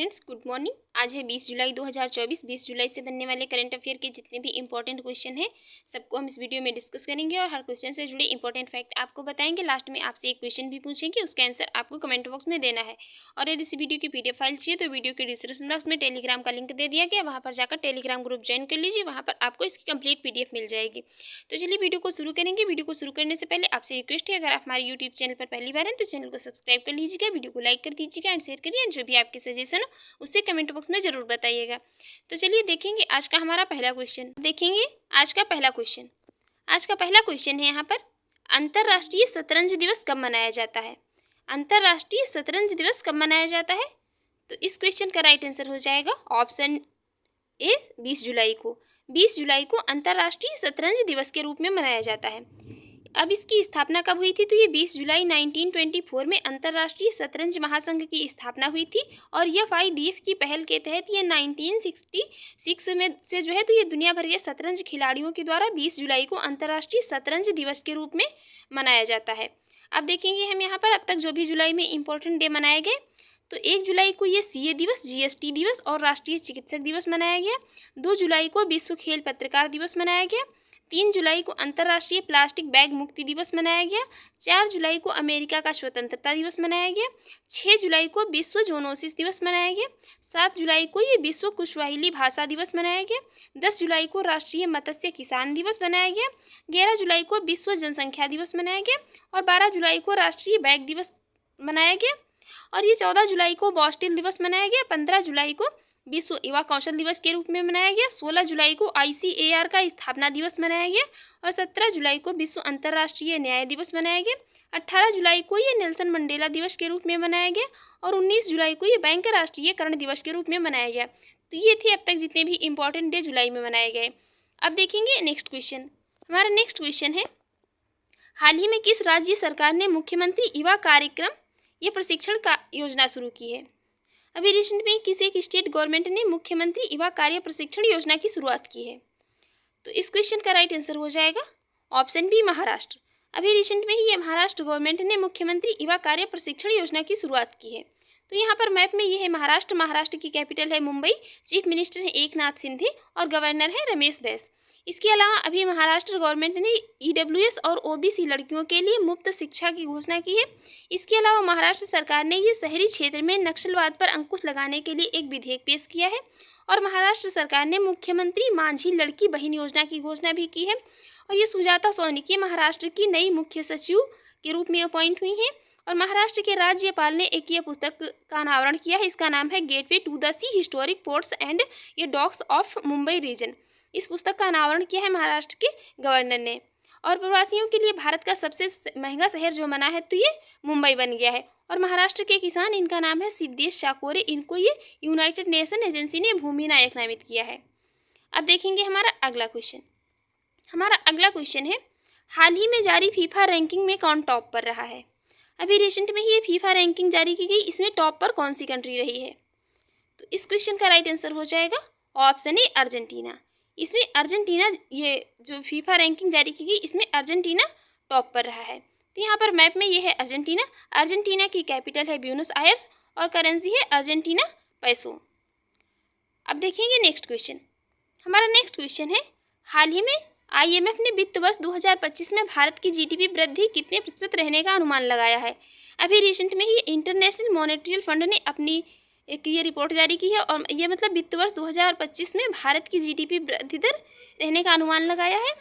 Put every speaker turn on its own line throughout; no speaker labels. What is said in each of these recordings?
Friends, good morning. आज है 20 जुलाई 2024। 20 जुलाई से बनने वाले करंट अफेयर के जितने भी इंपॉर्टेंट क्वेश्चन हैं सबको हम इस वीडियो में डिस्कस करेंगे और हर क्वेश्चन से जुड़े इंपॉर्टेंट फैक्ट आपको बताएंगे। लास्ट में आपसे एक क्वेश्चन भी पूछेंगे, उसका आंसर आपको कमेंट बॉक्स में देना है। और यदि इस वीडियो की पीडीएफ फाइल चाहिए तो वीडियो के डिस्क्रिप्शन बॉक्स में टेलीग्राम का लिंक दे दिया गया, वहाँ पर जाकर टेलीग्राम ग्रुप ज्वाइन कर लीजिए, वहाँ पर आपको इसकी कंप्लीट पीडीएफ मिल जाएगी। तो चलिए वीडियो को शुरू करेंगे। वीडियो को शुरू करने से पहले आपसे रिक्वेस्ट है, अगर आप हमारे यूट्यूब चैनल पर पहली बार हैं तो चैनल को सब्सक्राइब कर लीजिएगा, वीडियो को लाइक कर दीजिएगा एंड शेयर करिए, एंड जो भी आपके सजेशन हो उससे कमेंट बॉक्स में जरूर बताइएगा। तो चलिए देखेंगे आज का हमारा पहला क्वेश्चन। देखेंगे आज का पहला क्वेश्चन। आज का पहला क्वेश्चन है यहाँ पर, अंतर्राष्ट्रीय शतरंज दिवस कब मनाया जाता है? अंतर्राष्ट्रीय शतरंज दिवस कब मनाया जाता है? तो इस क्वेश्चन का राइट आंसर हो जाएगा ऑप्शन ए 20 जुलाई को। 20 जुलाई को अंतर्राष्ट्रीय शतरंज दिवस के रूप में मनाया जाता है। अब इसकी स्थापना कब हुई थी? तो ये 20 जुलाई 1924 में अंतर्राष्ट्रीय शतरंज महासंघ की स्थापना हुई थी और FIDF की पहल के तहत ये 1966 में से जो है तो ये दुनिया भर के शतरंज खिलाड़ियों के द्वारा 20 जुलाई को अंतर्राष्ट्रीय शतरंज दिवस के रूप में मनाया जाता है। अब देखेंगे हम यहाँ पर अब तक जो भी जुलाई में इंपॉर्टेंट डे मनाए गए, तो 1 जुलाई को ये CA दिवस, GST दिवस और राष्ट्रीय चिकित्सक दिवस मनाया गया। 2 जुलाई को विश्व खेल पत्रकार दिवस मनाया गया। 3 जुलाई को अंतर्राष्ट्रीय प्लास्टिक बैग मुक्ति दिवस मनाया गया। 4 जुलाई को अमेरिका का स्वतंत्रता दिवस मनाया गया। 6 जुलाई को विश्व जोनोसिस दिवस मनाया गया। 7 जुलाई को ये विश्व कुशवाहिली भाषा दिवस मनाया गया। 10 जुलाई को राष्ट्रीय मत्स्य किसान दिवस मनाया गया। 11 जुलाई को विश्व जनसंख्या दिवस मनाया गया और 12 जुलाई को राष्ट्रीय बैग दिवस मनाया गया और ये 14 जुलाई को बॉस्टिल दिवस मनाया गया। 15 जुलाई को विश्व युवा कौशल दिवस के रूप में मनाया गया। 16 जुलाई को ICAR का स्थापना दिवस मनाया गया और 17 जुलाई को विश्व अंतर्राष्ट्रीय न्याय दिवस मनाया गया। 18 जुलाई को ये नेल्सन मंडेला दिवस के रूप में मनाया गया और 19 जुलाई को ये बैंक राष्ट्रीयकरण दिवस के रूप में मनाया गया। तो ये थे अब तक जितने भी इंपॉर्टेंट डे जुलाई में मनाए गए। अब देखेंगे नेक्स्ट क्वेश्चन। हमारा नेक्स्ट क्वेश्चन है, हाल ही में किस राज्य सरकार ने मुख्यमंत्री युवा कार्यक्रम ये प्रशिक्षण का योजना शुरू की है? अभी रिसेंट में किसी एक स्टेट गवर्नमेंट ने मुख्यमंत्री युवा कार्य प्रशिक्षण योजना की शुरुआत की है। तो इस क्वेश्चन का राइट आंसर हो जाएगा ऑप्शन बी, महाराष्ट्र। अभी रिसेंट में ही ये महाराष्ट्र गवर्नमेंट ने मुख्यमंत्री युवा कार्य प्रशिक्षण योजना की शुरुआत की है। तो यहाँ पर मैप में ये है महाराष्ट्र। महाराष्ट्र की कैपिटल है मुंबई, चीफ मिनिस्टर है एकनाथ शिंदे और गवर्नर है रमेश बैस। इसके अलावा अभी महाराष्ट्र गवर्नमेंट ने EWS और OBC लड़कियों के लिए मुफ्त शिक्षा की घोषणा की है। इसके अलावा महाराष्ट्र सरकार ने ये शहरी क्षेत्र में नक्सलवाद पर अंकुश लगाने के लिए एक विधेयक पेश किया है और महाराष्ट्र सरकार ने मुख्यमंत्री माझी लड़की बहन योजना की घोषणा भी की है और ये सुजाता सोनिकी महाराष्ट्र की नई मुख्य सचिव के रूप में अपॉइंट हुई हैं। और महाराष्ट्र के राज्यपाल ने एक ये पुस्तक का अनावरण किया है, इसका नाम है gateway to the sea, historic ports and ये डॉक्स ऑफ मुंबई रीजन। इस पुस्तक का अनावरण किया है महाराष्ट्र के गवर्नर ने। और प्रवासियों के लिए भारत का सबसे महंगा शहर जो बना है तो ये मुंबई बन गया है। और महाराष्ट्र के किसान, इनका नाम है सिद्धेश शाकोरे, इनको ये यूनाइटेड नेशन एजेंसी ने भूमि नायक नामित किया है। अब देखेंगे हमारा अगला क्वेश्चन। हमारा अगला क्वेश्चन है, हाल ही में जारी फीफा रैंकिंग में कौन टॉप पर रहा है? अभी रिसेंट में ही ये फीफा रैंकिंग जारी की गई, इसमें टॉप पर कौन सी कंट्री रही है? तो इस क्वेश्चन का राइट आंसर हो जाएगा ऑप्शन ए, अर्जेंटीना। इसमें अर्जेंटीना, ये जो फीफा रैंकिंग जारी की गई इसमें अर्जेंटीना टॉप पर रहा है। तो यहाँ पर मैप में ये है अर्जेंटीना। अर्जेंटीना की कैपिटल है ब्यूनस आयर्स और करेंसी है अर्जेंटीना पैसो। अब देखेंगे नेक्स्ट क्वेश्चन। हमारा नेक्स्ट क्वेश्चन है, हाल ही में IMF ने वित्त वर्ष 2025 में भारत की GDP वृद्धि कितने प्रतिशत रहने का अनुमान लगाया है? अभी रिसेंट में ही इंटरनेशनल मॉनेटरी फंड ने अपनी एक ये रिपोर्ट जारी की है और ये मतलब वित्त वर्ष 2025 में भारत की GDP वृद्धि दर रहने का अनुमान लगाया है।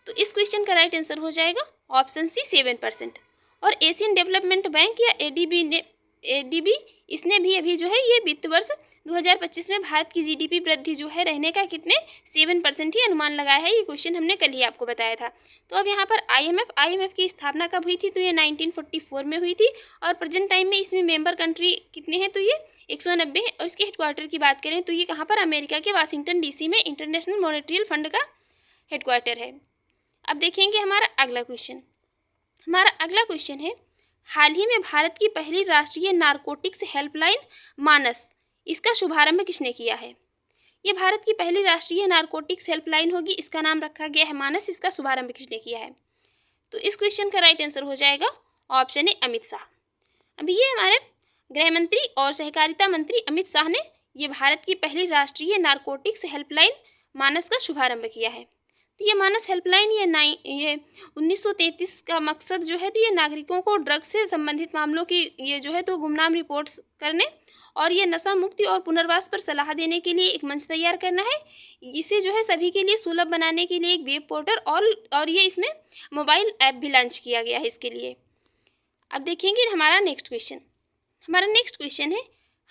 तो इस क्वेश्चन का राइट आंसर हो जाएगा ऑप्शन सी, 7%। और एशियन डेवलपमेंट बैंक या ADB इसने भी अभी जो है ये वित्त वर्ष 2025 में भारत की GDP वृद्धि जो है रहने का कितने 7% ही अनुमान लगाया है। ये क्वेश्चन हमने कल ही आपको बताया था। तो अब यहाँ पर IMF की स्थापना कब हुई थी? तो ये 1944 में हुई थी और प्रेजेंट टाइम में इसमें मेंबर कंट्री कितने हैं? तो ये 190 है। और इसके हेडक्वार्टर की बात करें तो ये कहाँ पर? अमेरिका के वाशिंगटन DC में इंटरनेशनल मॉनेटरी फंड का हेडक्वार्टर है। अब देखेंगे हमारा अगला क्वेश्चन। हमारा अगला क्वेश्चन है, हाल ही में भारत की पहली राष्ट्रीय नारकोटिक्स हेल्पलाइन मानस, इसका शुभारंभ किसने किया है? ये भारत की पहली राष्ट्रीय नारकोटिक्स हेल्पलाइन होगी, इसका नाम रखा गया है मानस। इसका शुभारंभ किसने किया है? तो इस क्वेश्चन का राइट आंसर हो जाएगा ऑप्शन ए, अमित शाह। अभी ये हमारे गृह मंत्री और सहकारिता मंत्री अमित शाह ने ये भारत की पहली राष्ट्रीय नारकोटिक्स हेल्पलाइन मानस का शुभारंभ किया है। तो ये मानस हेल्पलाइन ये 1933 का मकसद जो है तो ये नागरिकों को ड्रग्स से संबंधित मामलों की ये जो है तो गुमनाम रिपोर्ट्स करने और ये नशा मुक्ति और पुनर्वास पर सलाह देने के लिए एक मंच तैयार करना है। इसे जो है सभी के लिए सुलभ बनाने के लिए एक वेब पोर्टल और ये इसमें मोबाइल ऐप भी लॉन्च किया गया है इसके लिए। अब देखेंगे हमारा नेक्स्ट क्वेश्चन है,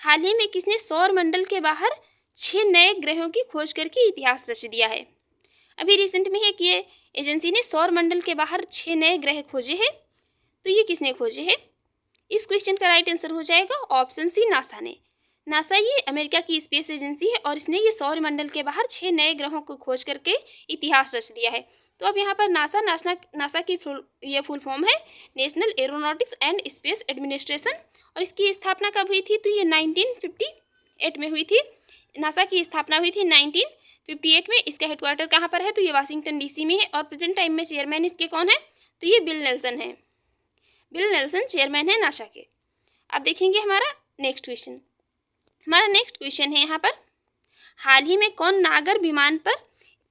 हाल ही में किसने सौर मंडल के बाहर 6 नए ग्रहों की खोज करके इतिहास रच दिया है। अभी रिसेंट में है कि ये एजेंसी ने सौर मंडल के बाहर 6 नए ग्रह खोजे हैं। तो ये किसने खोजे हैं? इस क्वेश्चन का राइट आंसर हो जाएगा ऑप्शन सी, नासा ने। नासा ये अमेरिका की स्पेस एजेंसी है और इसने ये सौर मंडल के बाहर 6 नए ग्रहों को खोज करके इतिहास रच दिया है। तो अब यहाँ पर नासा की फुल फॉर्म है national aeronautics and space administration और इसकी स्थापना कब हुई थी? तो ये 1958 में हुई थी। नासा की स्थापना हुई थी 1958 में। इसका हेडक्वार्टर कहाँ पर है? तो ये वाशिंगटन डीसी में है और प्रेजेंट टाइम में चेयरमैन इसके कौन है? तो ये बिल नेल्सन है। बिल नेल्सन चेयरमैन है नासा के। अब देखेंगे हमारा नेक्स्ट क्वेश्चन है यहाँ पर, हाल ही में कौन नागर विमान पर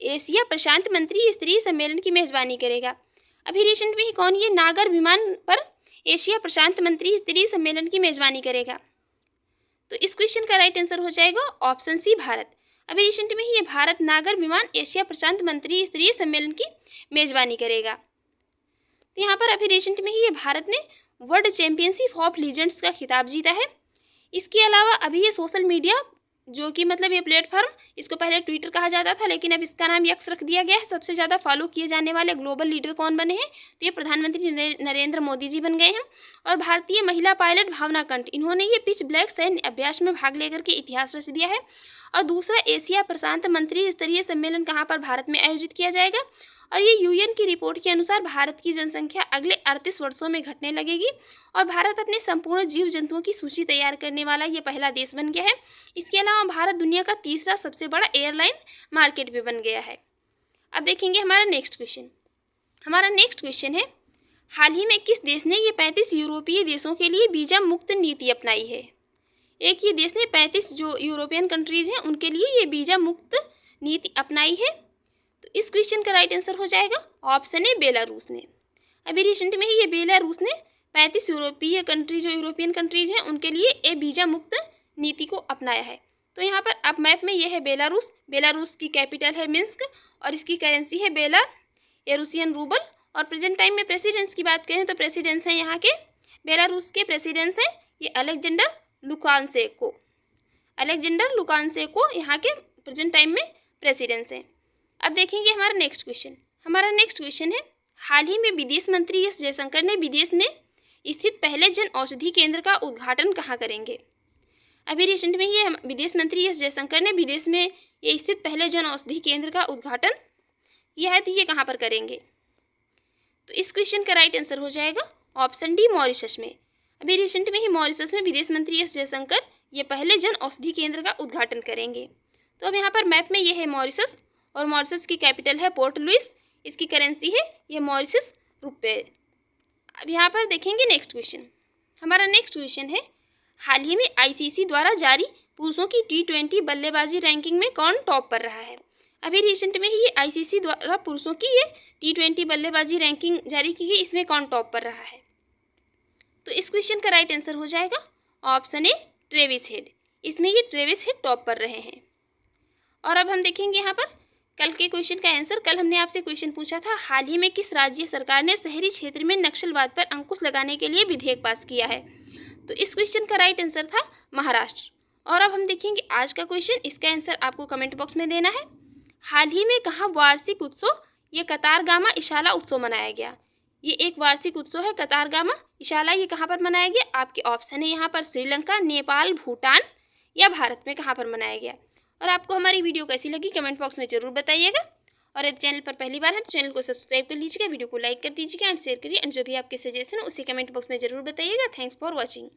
एशिया प्रशांत मंत्री स्तरीय सम्मेलन की मेजबानी करेगा। अभी रिसेंट में ही कौन ये नागर विमान पर एशिया प्रशांत मंत्री स्तरीय सम्मेलन की मेजबानी करेगा। तो इस क्वेश्चन का राइट आंसर हो जाएगा ऑप्शन सी, भारत। अभी रिसेंट में ही ये भारत नागर विमान एशिया प्रशांत मंत्री स्तरीय सम्मेलन की मेजबानी करेगा। तो यहाँ पर अभी रिसेंट में ही ये भारत ने वर्ल्ड चैंपियनशिप ऑफ लीजेंड्स का खिताब जीता है। इसके अलावा अभी ये सोशल मीडिया जो कि मतलब ये प्लेटफॉर्म, इसको पहले ट्विटर कहा जाता था लेकिन अब इसका नाम एक्स रख दिया गया है। सबसे ज़्यादा फॉलो किए जाने वाले ग्लोबल लीडर कौन बने हैं? तो ये प्रधानमंत्री नरेंद्र मोदी जी बन गए हैं। और भारतीय महिला पायलट भावना कंठ, इन्होंने ये पिच ब्लैक सैन्य अभ्यास में भाग लेकर के इतिहास रच दिया है। और दूसरा, एशिया प्रशांत मंत्री स्तरीय सम्मेलन कहाँ पर भारत में आयोजित किया जाएगा। और ये यूएन की रिपोर्ट के अनुसार भारत की जनसंख्या अगले 38 वर्षों में घटने लगेगी और भारत अपने संपूर्ण जीव जंतुओं की सूची तैयार करने वाला ये पहला देश बन गया है। इसके अलावा भारत दुनिया का तीसरा सबसे बड़ा एयरलाइन मार्केट भी बन गया है। अब देखेंगे हमारा नेक्स्ट क्वेश्चन है, हाल ही में किस देश ने ये 35 यूरोपीय देशों के लिए वीजा मुक्त नीति अपनाई है। एक ये देश ने 35 जो यूरोपियन कंट्रीज हैं उनके लिए ये वीजा मुक्त नीति अपनाई है। तो इस क्वेश्चन का राइट आंसर हो जाएगा ऑप्शन ए, बेलारूस ने। अभी रिसेंट में ही ये बेलारूस ने 35 यूरोपियन कंट्रीज हैं उनके लिए ए वीजा मुक्त नीति को अपनाया है। तो यहाँ पर अब मैप में ये है बेलारूस की कैपिटल है मिन्स्क और इसकी करेंसी है बेलारूसियन रूबल। और प्रेजेंट टाइम में प्रेसिडेंट्स की बात करें तो प्रेसिडेंट्स हैं यहाँ के बेलारूस के प्रेसिडेंट्स हैं ये अलेक्जेंडर लुकाशेंको यहाँ के प्रेजेंट टाइम में प्रेसिडेंट्स हैं। अब देखेंगे हमारा नेक्स्ट क्वेश्चन है, हाल ही में विदेश मंत्री एस जयशंकर ने विदेश में स्थित पहले जन औषधि केंद्र का उद्घाटन कहाँ करेंगे। अभी रिसेंट में ये विदेश मंत्री एस जयशंकर ने विदेश में ये स्थित पहले जन औषधि केंद्र का उद्घाटन किया है। तो ये कहाँ पर करेंगे। तो इस क्वेश्चन का राइट आंसर हो जाएगा ऑप्शन डी, मॉरिशस में। अभी रिसेंट में ही मॉरिशस में विदेश मंत्री एस जयशंकर ये पहले जन औषधि केंद्र का उद्घाटन करेंगे। तो अब यहाँ पर मैप में ये है मॉरिशस और मॉरिशस की कैपिटल है पोर्ट लुइस। इसकी करेंसी है ये मॉरिशस रुपये। अब यहाँ पर देखेंगे नेक्स्ट क्वेश्चन है, हाल ही में आईसीसी द्वारा जारी पुरुषों की T20 बल्लेबाजी रैंकिंग में कौन टॉप पर रहा है। अभी रिसेंट में ही ये आईसीसी द्वारा पुरुषों की ये T20 बल्लेबाजी रैंकिंग जारी की गई, इसमें कौन टॉप पर रहा है। तो इस क्वेश्चन का राइट आंसर हो जाएगा ऑप्शन ए, ट्रेविस हेड। इसमें ये ट्रेविस हेड टॉप पर रहे हैं। और अब हम देखेंगे यहाँ पर कल के क्वेश्चन का आंसर। कल हमने आपसे क्वेश्चन पूछा था, हाल ही में किस राज्य सरकार ने शहरी क्षेत्र में नक्सलवाद पर अंकुश लगाने के लिए विधेयक पास किया है। तो इस क्वेश्चन का राइट आंसर था महाराष्ट्र। और अब हम देखेंगे आज का क्वेश्चन, इसका आंसर आपको कमेंट बॉक्स में देना है। हाल ही में कहाँ वार्षिक उत्सव ये कतारगामा इशाला उत्सव मनाया गया। ये एक वार्षिक उत्सव है कतारगामा इशाला, ये कहाँ पर मनाया गया। आपके ऑप्शन है यहाँ पर श्रीलंका, नेपाल, भूटान या भारत में कहाँ पर मनाया गया। और आपको हमारी वीडियो कैसी लगी कमेंट बॉक्स में ज़रूर बताइएगा। और यदि चैनल पर पहली बार है तो चैनल को सब्सक्राइब कर लीजिएगा, वीडियो को लाइक कर दीजिएगा एंड शेयर करिए। एंड जो भी आपके सजेशन हो उसे कमेंट बॉक्स में ज़रूर बताइएगा। Thanks for watching.